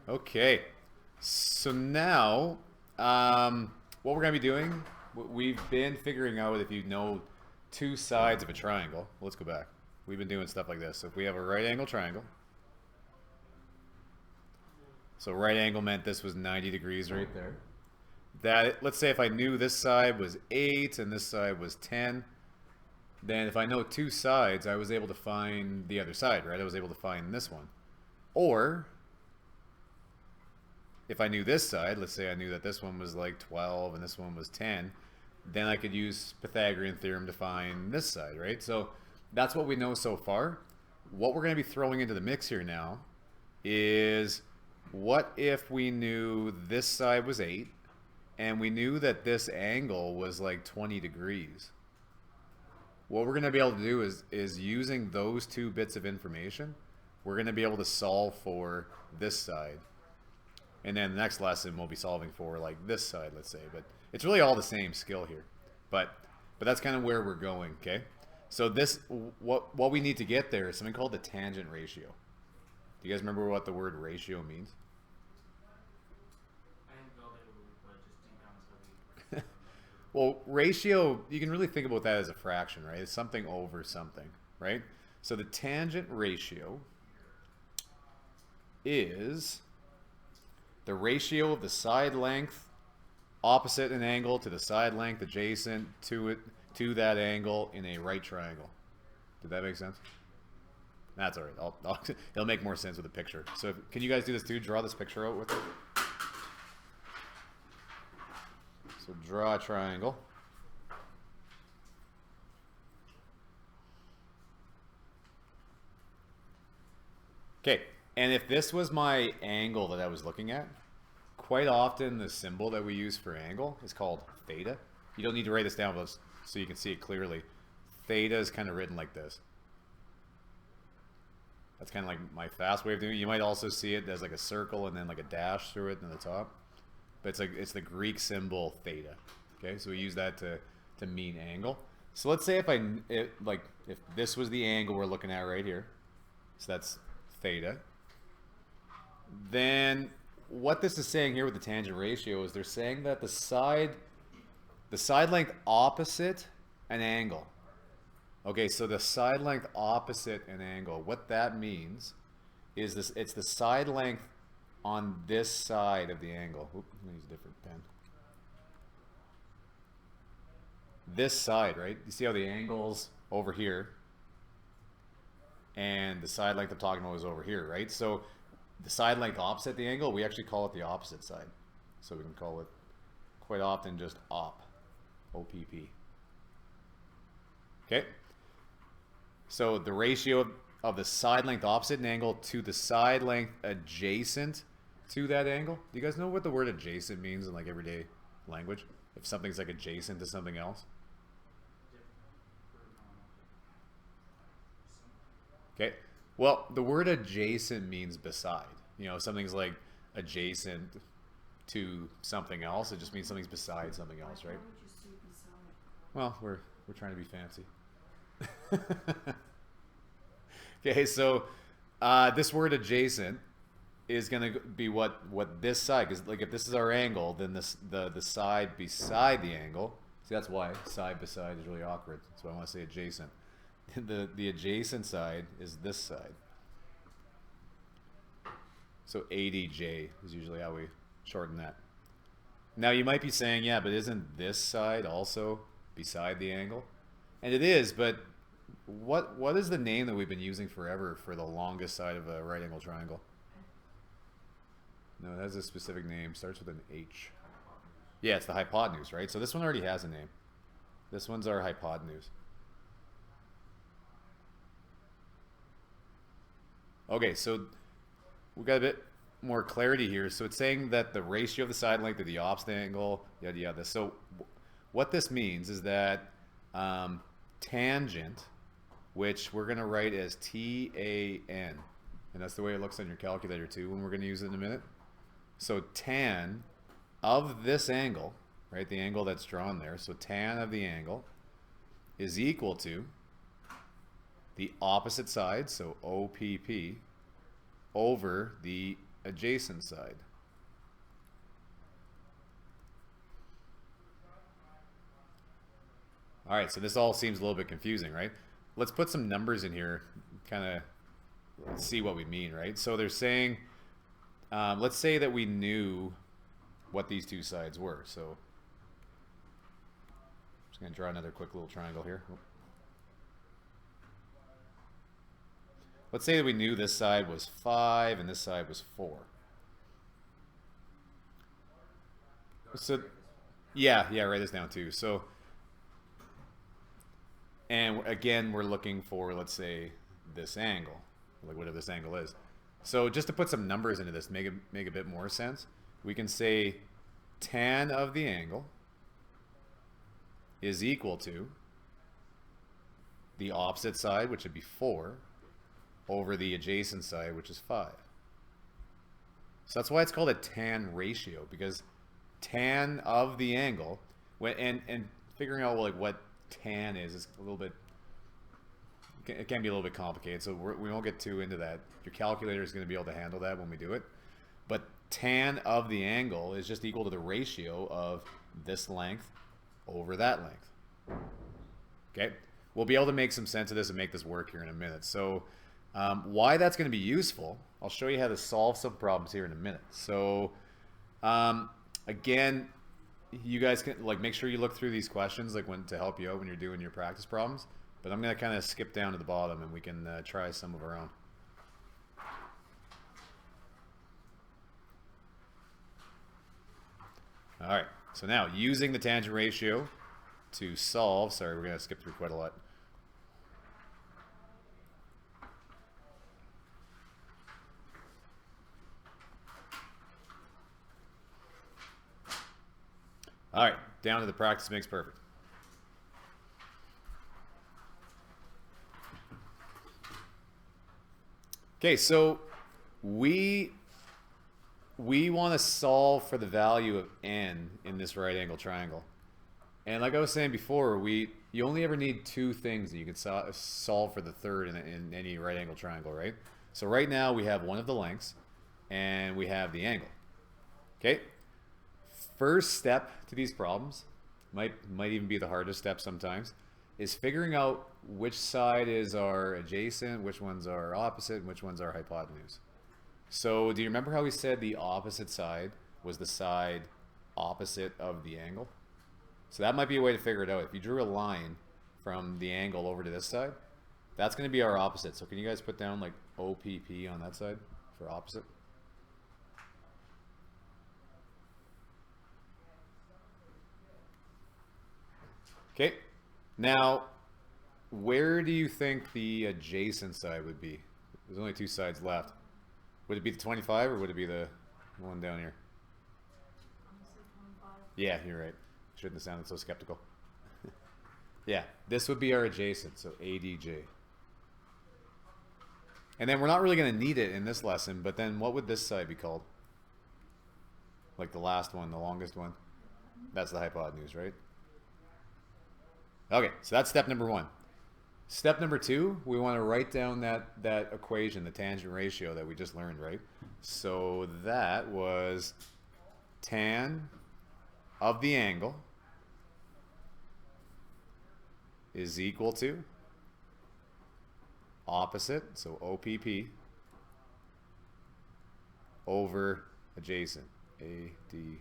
Okay, so now what we're going to be doing, we've been figuring out if you know two sides of a triangle. Let's go back. We've been doing stuff like this. So if we have a right angle triangle, so right angle meant this was 90 degrees right there. Let's say if I knew this side was 8 and this side was 10, then if I know two sides, I was able to find the other side, right? I was able to find this one. Or if I knew this side, let's say I knew that this one was like 12 and this one was 10, then I could use Pythagorean theorem to find this side, right? So that's what we know so far. What we're going to be throwing into the mix here now is what if we knew this side was 8 and we knew that this angle was like 20 degrees. What we're going to be able to do is using those two bits of information, we're going to be able to solve for this side. And then the next lesson we'll be solving for like this side, let's say. But it's really all the same skill here. But that's kind of where we're going, okay? So this, what we need to get there is something called the tangent ratio. Do you guys remember what the word ratio means? Well, ratio, you can really think about that as a fraction, right? It's something over something, right? So the tangent ratio is the ratio of the side length opposite an angle to the side length adjacent to it to that angle in a right triangle. Did that make sense? That's all right. It'll make more sense with a picture. So can you guys do this too? Draw this picture out with it. So draw a triangle. Okay, and if this was my angle that I was looking at, quite often the symbol that we use for angle is called theta. You don't need to write this down so you can see it clearly. Theta is kind of written like this. That's kind of like my fast way of doing it. You might also see it as like a circle and then like a dash through it in the top. But it's the Greek symbol theta. Okay, so we use that to mean angle. So let's say if this was the angle we're looking at right here, so that's theta. Then what this is saying here with the tangent ratio is they're saying that the side length opposite an angle. Okay, so the side length opposite an angle. What that means is it's the side length on this side of the angle. Oop, I'm gonna use a different pen. This side, right? You see how the angle's over here, and the side length I'm talking about is over here, right? So the side length opposite the angle, we actually call it the opposite side. So we can call it quite often just op, O-P-P. Okay? So the ratio of the side length opposite an angle to the side length adjacent to that angle. Do you guys know what the word adjacent means in like everyday language? If something's like adjacent to something else? Okay. Well, the word adjacent means beside. You know, something's like adjacent to something else. It just means something's beside something else, right? Why would you say beside? Well, we're trying to be fancy. Okay, so this word adjacent is going to be what this side, because like if this is our angle, then the side beside the angle. See, that's why side beside is really awkward. So I want to say adjacent. The adjacent side is this side. So ADJ is usually how we shorten that. Now you might be saying, yeah, but isn't this side also beside the angle? And it is, but what is the name that we've been using forever for the longest side of a right angle triangle? No, it has a specific name. Starts with an H. Yeah, it's the hypotenuse, right? So this one already has a name. This one's our hypotenuse. Okay, so we've got a bit more clarity here. So it's saying that the ratio of the side length to the opposite angle, yada yada. So what this means is that tangent, which we're going to write as TAN, and that's the way it looks on your calculator too when we're going to use it in a minute. So tan of this angle, right, the angle that's drawn there, so tan of the angle is equal to the opposite side, so OPP, over the adjacent side. All right, so this all seems a little bit confusing, right? Let's put some numbers in here, kind of see what we mean, right? So they're saying, let's say that we knew what these two sides were. So I'm just going to draw another quick little triangle here. Let's say that we knew this side was 5 and this side was 4. So, yeah, write this down too. So, and again, we're looking for, let's say, this angle, like whatever this angle is. So just to put some numbers into this, make a bit more sense, we can say tan of the angle is equal to the opposite side, which would be 4, over the adjacent side, which is 5. So that's why it's called a tan ratio, because tan of the angle, and figuring out like what tan is a little bit, it can be a little bit complicated, so we won't get too into that. Your calculator is going to be able to handle that when we do it. But tan of the angle is just equal to the ratio of this length over that length. Okay, we'll be able to make some sense of this and make this work here in a minute. So why that's going to be useful, I'll show you how to solve some problems here in a minute. So again, you guys can like make sure you look through these questions like to help you out when you're doing your practice problems. But I'm going to kind of skip down to the bottom and we can try some of our own. All right, so now using the tangent ratio to solve, sorry, we're going to skip through quite a lot. All right, down to the practice makes perfect. Okay, so we want to solve for the value of n in this right angle triangle. And like I was saying before, you only ever need 2 things that you can solve for the third in any right angle triangle, right? So right now we have one of the lengths and we have the angle. Okay? First step to these problems, might even be the hardest step sometimes, is figuring out which side is our adjacent, which ones are opposite, and which ones are hypotenuse. So do you remember how we said the opposite side was the side opposite of the angle? So that might be a way to figure it out. If you drew a line from the angle over to this side, that's going to be our opposite. So can you guys put down like OPP on that side for opposite? Okay, now where do you think the adjacent side would be? There's only 2 sides left. Would it be the 25 or would it be the one down here? Honestly, 25. Yeah, you're right. Shouldn't have sounded so skeptical. Yeah, this would be our adjacent, so ADJ. And then we're not really going to need it in this lesson, but then what would this side be called? Like the last one, the longest one? That's the hypotenuse, right? Okay, so that's step number 1. Step number 2, we want to write down that equation, the tangent ratio that we just learned, right? So that was tan of the angle is equal to opposite, so OPP, over adjacent, ADJ.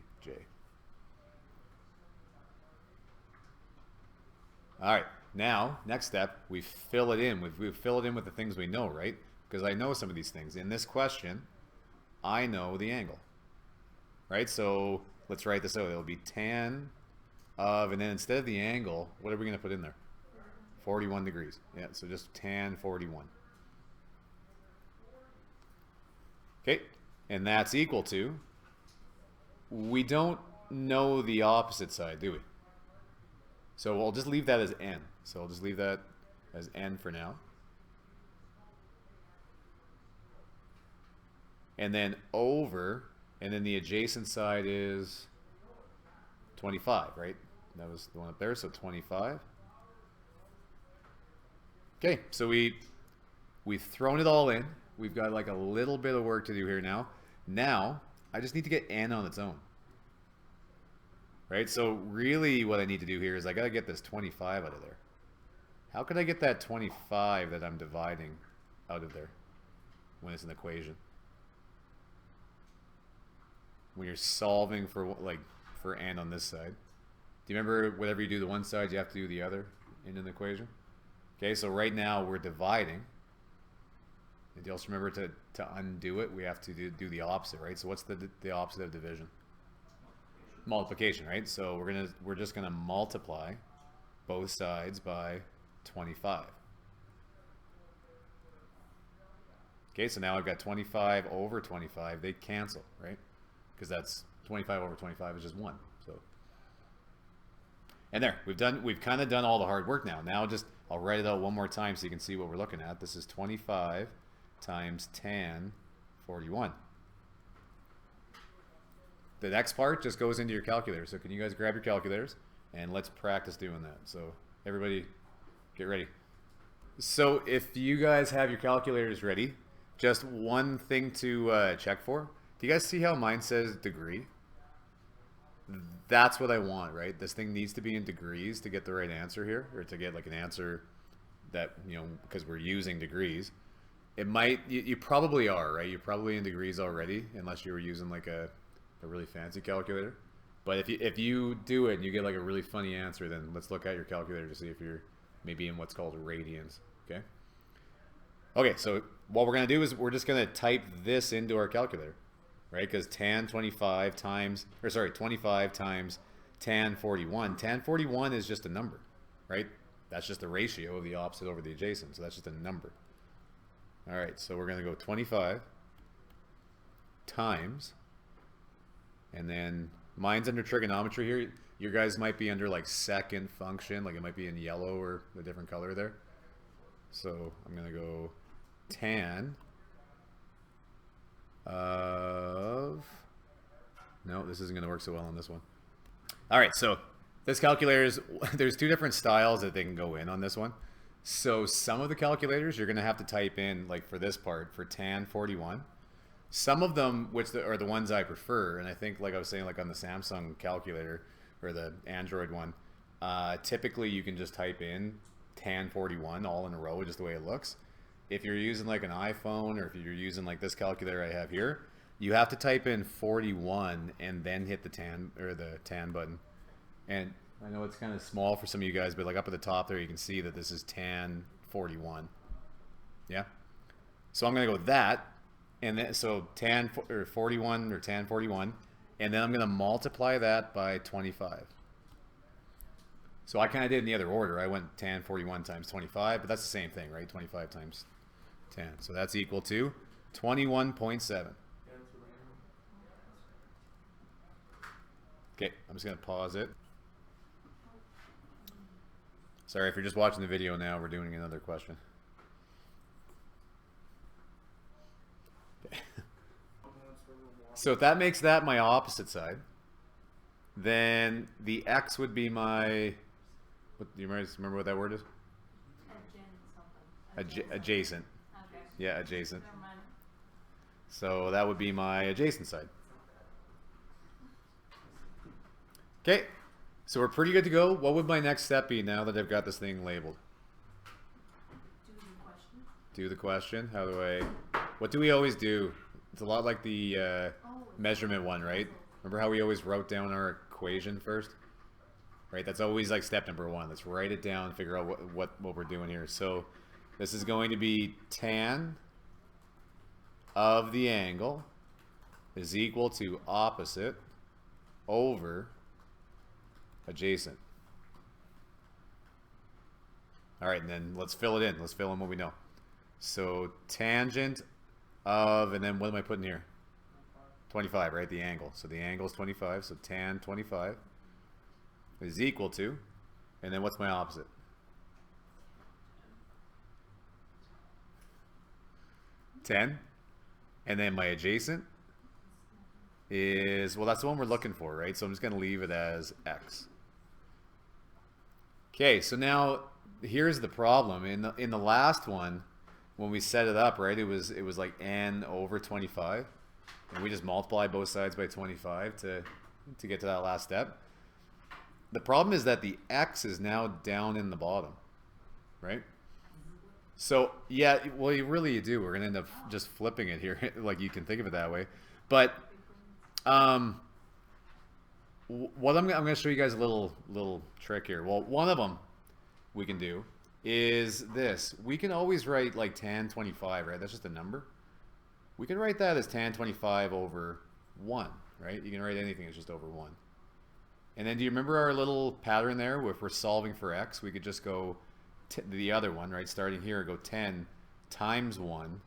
All right, now, next step, we fill it in. We fill it in with the things we know, right? Because I know some of these things. In this question, I know the angle, right? So let's write this out. It'll be tan of, and then instead of the angle, what are we going to put in there? 41 degrees. Yeah, so just tan 41. Okay, and that's equal to, we don't know the opposite side, do we? So we'll just leave that as n. So I'll just leave that as n for now. And then over, and then the adjacent side is 25, right? That was the one up there, so 25. Okay, so we've thrown it all in. We've got like a little bit of work to do here now. Now, I just need to get n on its own. Right? So really what I need to do here is I got to get this 25 out of there. How could I get that 25 that I'm dividing out of there when it's an equation? When you're solving for for n on this side. Do you remember whatever you do to one side, you have to do the other in an equation? Okay, so right now we're dividing. And you also remember to undo it, we have to do the opposite, right? So what's the opposite of division? Multiplication, right? So we're just gonna multiply both sides by 25. Okay, so now I've got 25 over 25. They cancel, right? Because that's 25 over 25 is just 1. So, and there, we've kind of done all the hard work now. Now I'll write it out one more time so you can see what we're looking at. This is 25 times tan 41. The next part just goes into your calculator. So can you guys grab your calculators and let's practice doing that. So everybody get ready. So if you guys have your calculators ready, just one thing to check for. Do you guys see how mine says degree? That's what I want, right? This thing needs to be in degrees to get the right answer here, or to get like an answer that, because we're using degrees. It might, you probably are, right? You're probably in degrees already, unless you were using like a really fancy calculator. But if you do it and you get like a really funny answer, then let's look at your calculator to see if you're maybe in what's called radians, okay? Okay, so what we're going to do is we're just going to type this into our calculator, right? Because tan 25 times, 25 times tan 41. Tan 41 is just a number, right? That's just the ratio of the opposite over the adjacent, so that's just a number. All right, so we're going to go 25 times, and then mine's under trigonometry here. Your guys might be under like second function, like it might be in yellow or a different color there. So I'm going to go tan of, no, this isn't going to work so well on this one. All right, so this calculator is, there's two different styles that they can go in on this one. So some of the calculators you're going to have to type in, like for this part, for tan 41. Some of them, which are the ones I prefer, and I think, like I was saying, like on the Samsung calculator or the Android one, typically you can just type in tan 41 all in a row, just the way it looks. If you're using like an iPhone, or if you're using like this calculator I have here, you have to type in 41 and then hit the tan button. And I know it's kind of small for some of you guys, but like up at the top there, you can see that this is tan 41. Yeah. So I'm gonna go with that. And then, so tan 41 or tan 41, and then I'm going to multiply that by 25. So I kind of did in the other order. I went tan 41 times 25, but that's the same thing, right? 25 times 10. So that's equal to 21.7. Okay, I'm just going to pause it. Sorry, if you're just watching the video now, we're doing another question. So if that makes that my opposite side, then the x would be my, do you remember what that word is? Adjacent. Okay. Yeah, adjacent. Never mind. So that would be my adjacent side. Okay, so we're pretty good to go. What would my next step be now that I've got this thing labeled? Do the question. Do the question. How do I, what do we always do? It's a lot like the measurement one, right? Remember how we always wrote down our equation first? Right, that's always like step number one. Let's write it down and figure out what we're doing here. So this is going to be tan of the angle is equal to opposite over adjacent. All right, and then let's fill it in. Let's fill in what we know. So tangent of, and then what am I putting here? 25, right? The angle. So the angle is 25. So tan 25 is equal to, and then what's my opposite? 10. And then my adjacent is, well, that's the one we're looking for, right? So I'm just going to leave it as x. Okay, so now here's the problem. In the last one, when we set it up, right, it was like n over 25. and we just multiply both sides by 25 to get to that last step. The problem is that the x is now down in the bottom, right? So yeah, well, you really do. We're gonna end up just flipping it here, like you can think of it that way. But what I'm gonna show you guys a little trick here. Well, one of them we can do is this. We can always write like tan 25, right? That's just a number. We can write that as tan 25 over 1, right? You can write anything as just over 1. And then do you remember our little pattern there? If we're solving for x, we could just go the other one, right? Starting here, go 10 times 1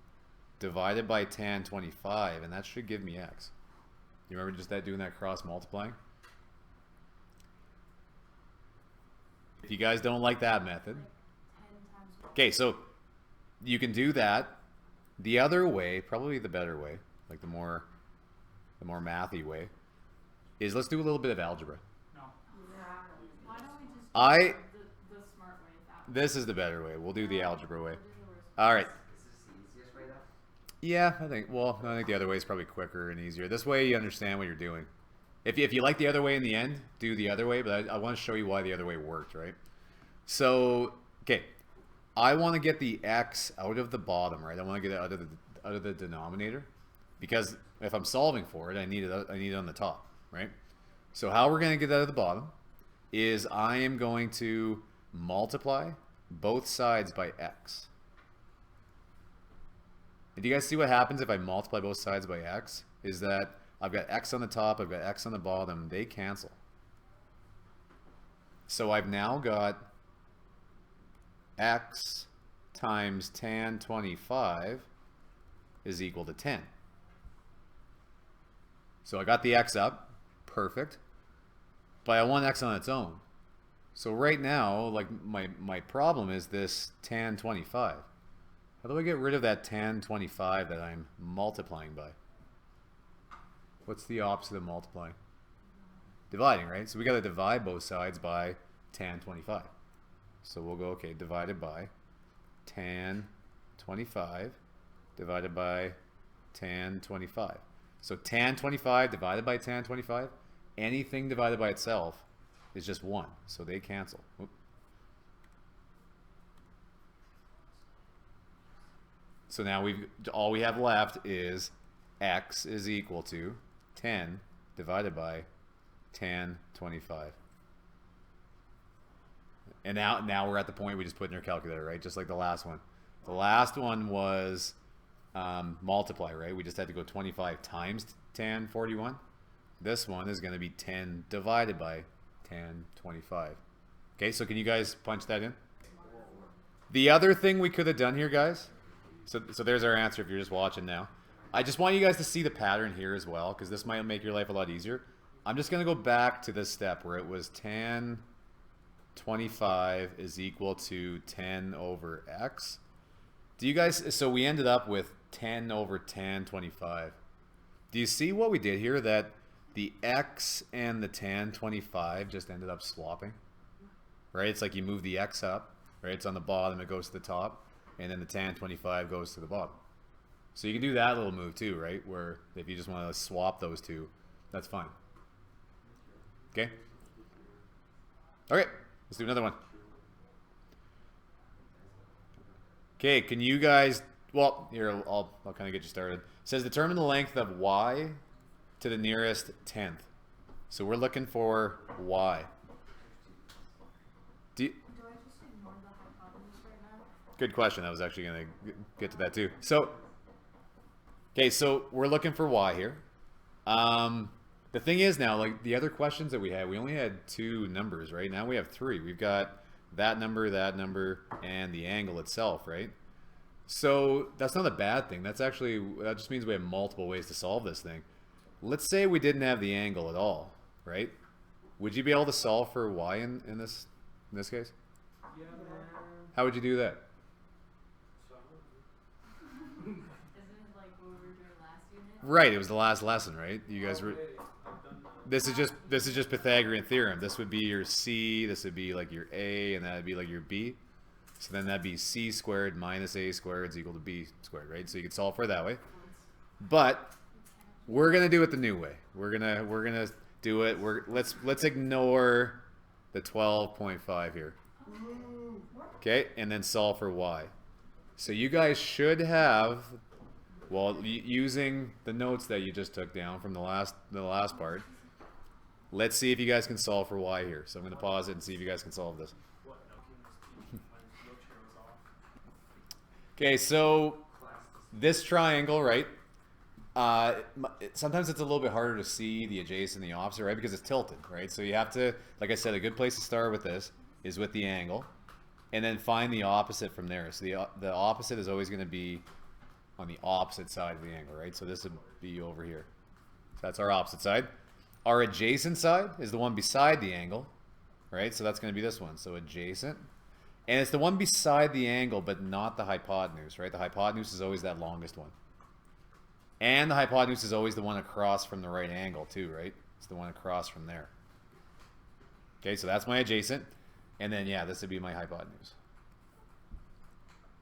divided by tan 25, and that should give me x. You remember just doing that cross multiplying? If you guys don't like that method, okay, so you can do that. The other way, probably the better way, like the more mathy way, is let's do a little bit of algebra. No. Why don't we just I the smart way? This is the better way. We'll do the algebra way. All right. Is this the easiest way though? Yeah, I think the other way is probably quicker and easier. This way you understand what you're doing. If you like the other way in the end, do the other way, but I want to show you why the other way worked, right? So, okay. I want to get the x out of the bottom, right? I want to get it out of the denominator, because if I'm solving for it, I need it on the top, right? So how we're going to get it out of the bottom is I am going to multiply both sides by x. And do you guys see what happens if I multiply both sides by x? Is that I've got x on the top, I've got x on the bottom, they cancel. So I've now got x times tan 25 is equal to 10. So I got the x up, perfect, but I want x on its own. So right now, like my problem is this tan 25. How do I get rid of that tan 25 that I'm multiplying by? What's the opposite of multiplying? Dividing, right? So we got to divide both sides by tan 25. So we'll go, okay, divided by tan 25 divided by tan 25. So tan 25 divided by tan 25, anything divided by itself is just 1. So they cancel. Oop. So now all we have left is x is equal to 10 divided by tan 25. And now we're at the point we just put in our calculator, right? Just like the last one. The last one was multiply, right? We just had to go 25 times tan 41. This one is going to be 10 divided by tan 25. Okay, so can you guys punch that in? The other thing we could have done here, guys, so there's our answer if you're just watching now. I just want you guys to see the pattern here as well, because this might make your life a lot easier. I'm just going to go back to this step where it was tan 25 is equal to 10 over x. Do you guys, so we ended up with 10 over tan 25. Do you see what we did here, that the x and the tan 25 just ended up swapping? Right? It's like you move the x up, right? It's on the bottom, it goes to the top, and then the tan 25 goes to the bottom. So you can do that little move too, right? Where if you just want to swap those two, that's fine. Okay? Okay. Let's do another one. Okay, can you guys, well, here, I'll kind of get you started. It says determine the length of y to the nearest tenth. So we're looking for y. Do I just ignore the hypotenuse right now? Good question. I was actually going to get to that too. So, okay, so we're looking for y here. The thing is now, like the other questions that we had, we only had 2 numbers, right? Now we have 3. We've got that number, and the angle itself, right? So that's not a bad thing. That just means we have multiple ways to solve this thing. Let's say we didn't have the angle at all, right? Would you be able to solve for y in this case? Yeah. How would you do that? Isn't it like what we were doing last unit? Right, it was the last lesson, right? You guys were. This is just Pythagorean theorem. This would be your c, this would be like your a, and that would be like your b. So then that'd be c squared minus a squared is equal to b squared, right? So you could solve for it that way. But We're gonna do it the new way. We're gonna do it. Let's ignore the 12.5 here. Okay, and then solve for y. So you guys should have, well, using the notes that you just took down from the last part. Let's see if you guys can solve for y here. So I'm gonna pause it and see if you guys can solve this. Okay, so this triangle, right? Sometimes it's a little bit harder to see the adjacent and the opposite, right? Because it's tilted, right? So you have to, like I said, a good place to start with this is with the angle, and then find the opposite from there. So the opposite is always going to be on the opposite side of the angle, right? So this would be over here. So that's our opposite side. Our adjacent side is the one beside the angle, right? So that's going to be this one. So adjacent. And it's the one beside the angle, but not the hypotenuse, right? The hypotenuse is always that longest one. And the hypotenuse is always the one across from the right angle too, right? It's the one across from there. Okay, so that's my adjacent. And then, yeah, this would be my hypotenuse.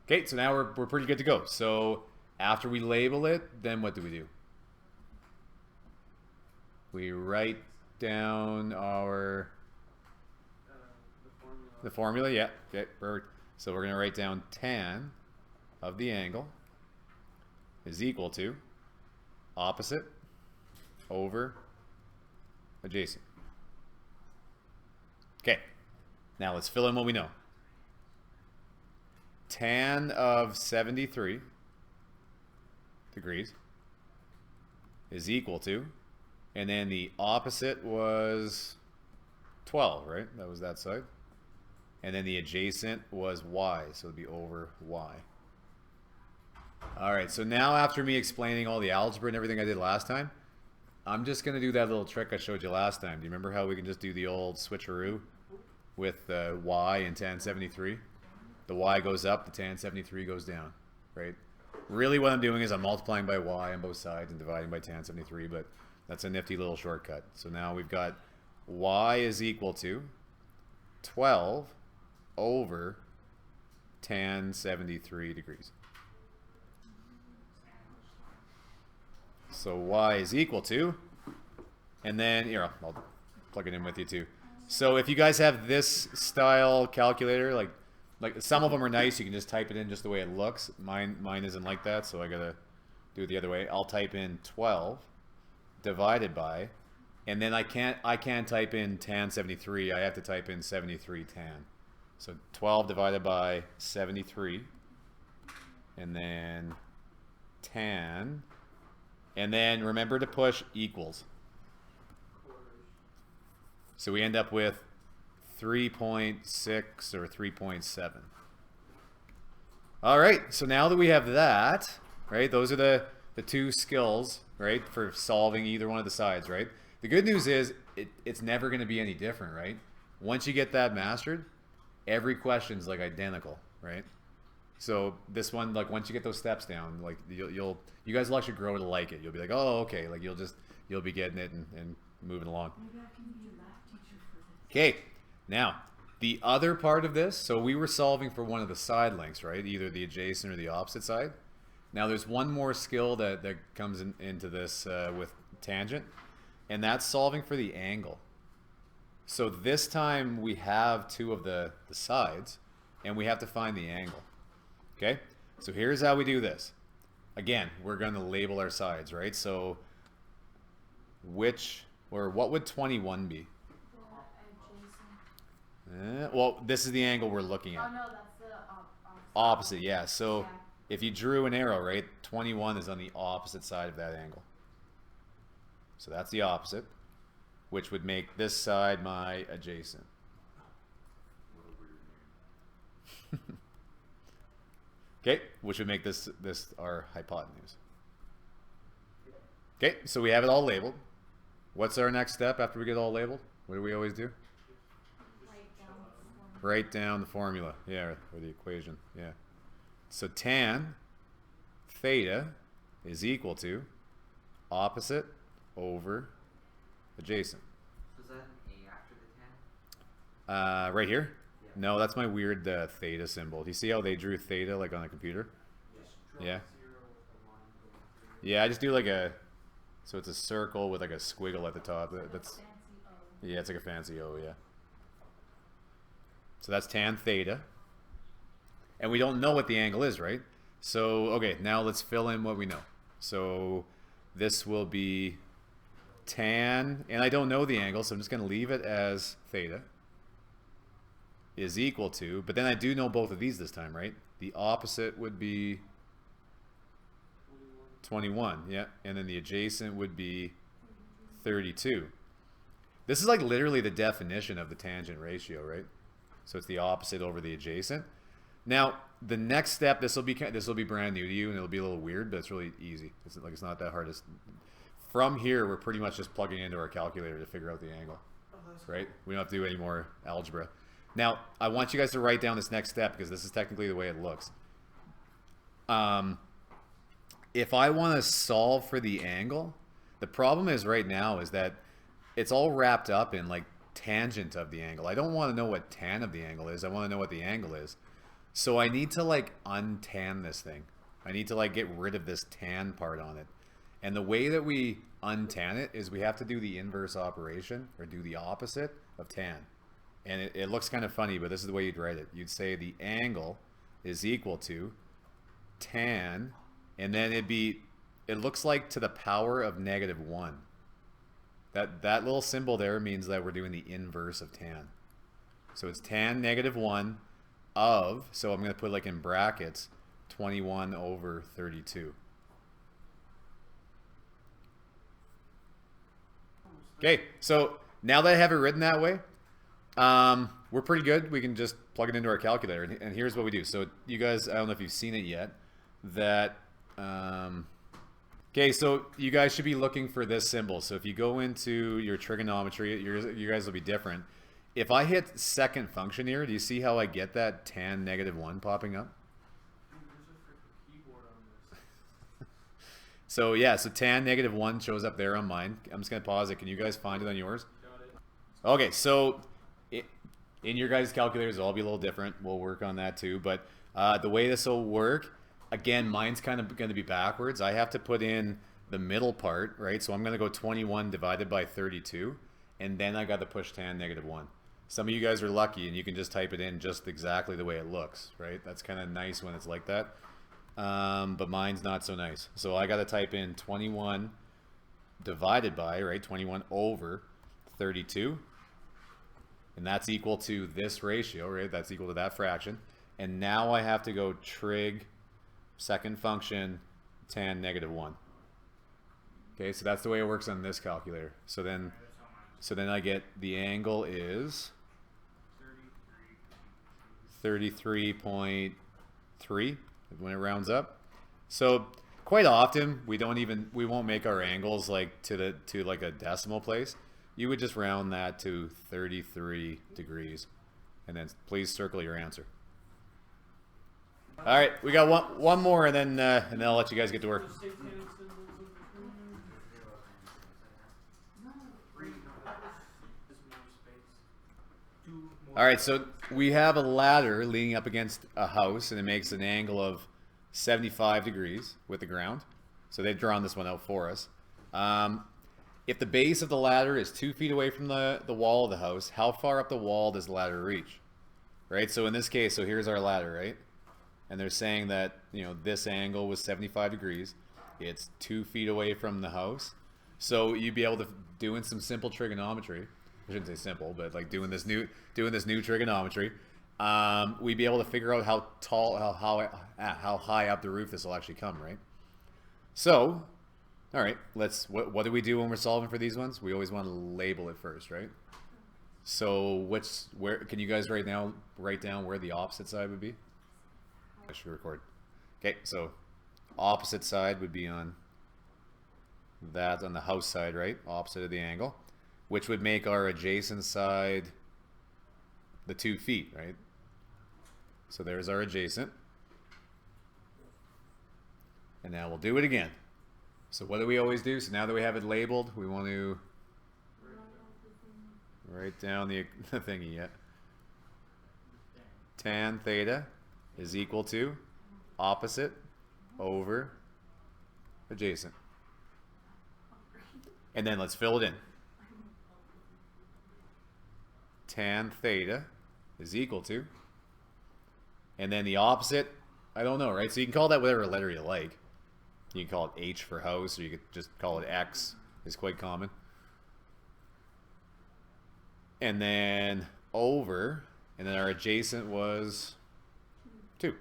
Okay, so now we're pretty good to go. So after we label it, then what do? We write down our... the formula, yeah. Okay, perfect. So we're going to write down tan of the angle is equal to opposite over adjacent. Okay, now let's fill in what we know. Tan of 73 degrees is equal to, and then the opposite was 12, right? That was that side. And then the adjacent was y, so it would be over y. All right, so now after me explaining all the algebra and everything I did last time, I'm just going to do that little trick I showed you last time. Do you remember how we can just do the old switcheroo with y and tan 73? The y goes up, the tan 73 goes down, right? Really what I'm doing is I'm multiplying by y on both sides and dividing by tan 73, but that's a nifty little shortcut. So now we've got y is equal to 12 over tan 73 degrees. So y is equal to, and then here, I'll plug it in with you too. So if you guys have this style calculator, like some of them are nice, you can just type it in just the way it looks. Mine isn't like that, so I gotta do it the other way. I'll type in 12 divided by, and then I can't type in tan 73. I have to type in 73 tan. So 12 divided by 73, and then tan. And then remember to push equals. So we end up with 3.6 or 3.7. All right, so now that we have that, right, those are the two skills, right, for solving either one of the sides, right? The good news is it's never going to be any different, right? Once you get that mastered, every question's like identical, right? So this one, like once you get those steps down, like you guys will actually grow to like it. You'll be like, oh, okay, like you'll be getting it and moving along. Maybe I can be a math teacher for this. Okay, now the other part of this. So we were solving for one of the side lengths, right? Either the adjacent or the opposite side. Now there's one more skill that comes into this with tangent, and that's solving for the angle. So this time we have two of the sides, and we have to find the angle. Okay, so here's how we do this. Again, we're going to label our sides, right? So what would 21 be? Well, this is the angle we're looking at. Oh no, that's the Opposite, yeah. So if you drew an arrow, right, 21 is on the opposite side of that angle. So that's the opposite, which would make this side my adjacent. Okay, which would make this our hypotenuse. Okay, so we have it all labeled. What's our next step after we get it all labeled? What do we always do? Write down the formula. Yeah, or the equation. Yeah. So tan theta is equal to opposite over adjacent. So is that an A after the tan? Right here? No, that's my weird theta symbol. Do you see how they drew theta like on a computer? Yeah. Yeah, I just do like a So it's a circle with like a squiggle at the top. That's Fancy O. yeah, it's like a fancy O, yeah. So that's tan theta. And we don't know what the angle is, right? So, okay, now let's fill in what we know. So this will be tan, and I don't know the angle, so I'm just going to leave it as theta is equal to, but then I do know both of these this time, right? The opposite would be 21, yeah, and then the adjacent would be 32. This is like literally the definition of the tangent ratio, right? So it's the opposite over the adjacent. Now, the next step, this will be brand new to you, and it'll be a little weird, but it's really easy. It's not that hard. From here, we're pretty much just plugging into our calculator to figure out the angle, right? We don't have to do any more algebra. Now, I want you guys to write down this next step because this is technically the way it looks. If I want to solve for the angle, the problem is right now is that it's all wrapped up in like tangent of the angle. I don't want to know what tan of the angle is. I want to know what the angle is. So I need to like untan this thing. I need to like get rid of this tan part on it. And the way that we untan it is we have to do the inverse operation or do the opposite of tan. And it looks kind of funny, but this is the way you'd write it. You'd say the angle is equal to tan, and then it looks like to the power of -1. That little symbol there means that we're doing the inverse of tan. So it's tan -1 of, so I'm going to put like in brackets, 21 over 32. Okay, so now that I have it written that way, we're pretty good. We can just plug it into our calculator. And here's what we do. So you guys, I don't know if you've seen it yet, that, okay, so you guys should be looking for this symbol. So if you go into your trigonometry, you guys will be different. If I hit second function here, do you see how I get that tan -1 popping up? So yeah, so tan -1 shows up there on mine. I'm just going to pause it. Can you guys find it on yours? Okay, so in your guys' calculators, it'll all be a little different. We'll work on that too. But the way this will work, again, mine's kind of going to be backwards. I have to put in the middle part, right? So I'm going to go 21 divided by 32, and then I got to push tan -1. Some of you guys are lucky, and you can just type it in just exactly the way it looks, right? That's kind of nice when it's like that. But mine's not so nice. So I got to type in 21 divided by, right, 21 over 32. And that's equal to this ratio, right? That's equal to that fraction. And now I have to go trig second function tan -1. Okay, so that's the way it works on this calculator. So then I get the angle is 33.3 when it rounds up. So quite often we won't make our angles like to like a decimal place. You would just round that to 33 degrees, and then please circle your answer. All right, we got one more, and then I'll let you guys get to work. All right, so we have a ladder leaning up against a house, and it makes an angle of 75 degrees with the ground. So they've drawn this one out for us. If the base of the ladder is 2 feet away from the wall of the house, how far up the wall does the ladder reach? Right, so in this case, so here's our ladder, right? And they're saying that, this angle was 75 degrees. It's 2 feet away from the house. So you'd be able to, doing some simple trigonometry, I shouldn't say simple, but like doing this new trigonometry, we'd be able to figure out how tall, how high up the roof this will actually come, right? So, all right, what do we do when we're solving for these ones? We always want to label it first, right? So where can you guys write down where the opposite side would be? I should record. Okay, so opposite side would be on the house side, right? Opposite of the angle, which would make our adjacent side the 2 feet, right? So there's our adjacent. And now we'll do it again. So what do we always do? So now that we have it labeled, we want to write down the thingy yet. Tan theta is equal to opposite over adjacent. And then let's fill it in. Tan theta is equal to. And then the opposite, I don't know, right? So you can call that whatever letter you like. You can call it H for house, or you could just call it X. It's quite common. And then over, and then our adjacent was 2.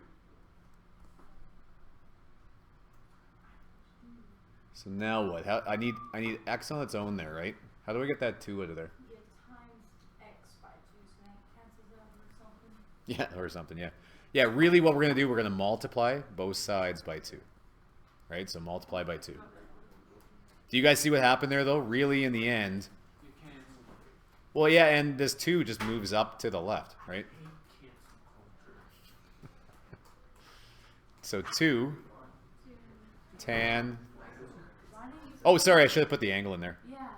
So now what? I need X on its own there, right? How do I get that 2 out of there? You get times x by 2, so that cancels out or something. Yeah, or something, yeah. Yeah, really what we're going to do, we're going to multiply both sides by 2. Right? So multiply by 2. Do you guys see what happened there, though? Really, in the end... Well, yeah, and this 2 just moves up to the left, right? So 2 tan... Oh, sorry, I should have put the angle in there. Yeah.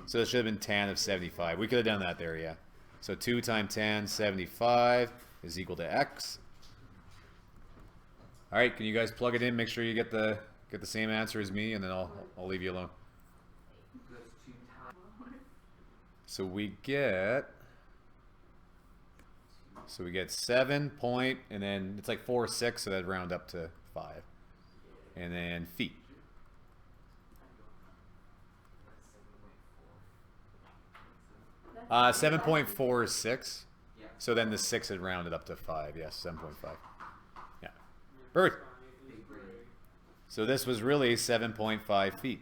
So it should have been tan of 75. We could have done that there, yeah. So 2 times tan 75 is equal to x. All right, can you guys plug it in? Make sure you get the same answer as me, and then I'll leave you alone. So we get 7 point, and then it's like 4 6, so that'd round up to 5, and then feet. 7.46. So then the 6 had rounded up to 5. Yes, 7.5. Yeah. Perfect. So this was really 7.5 feet.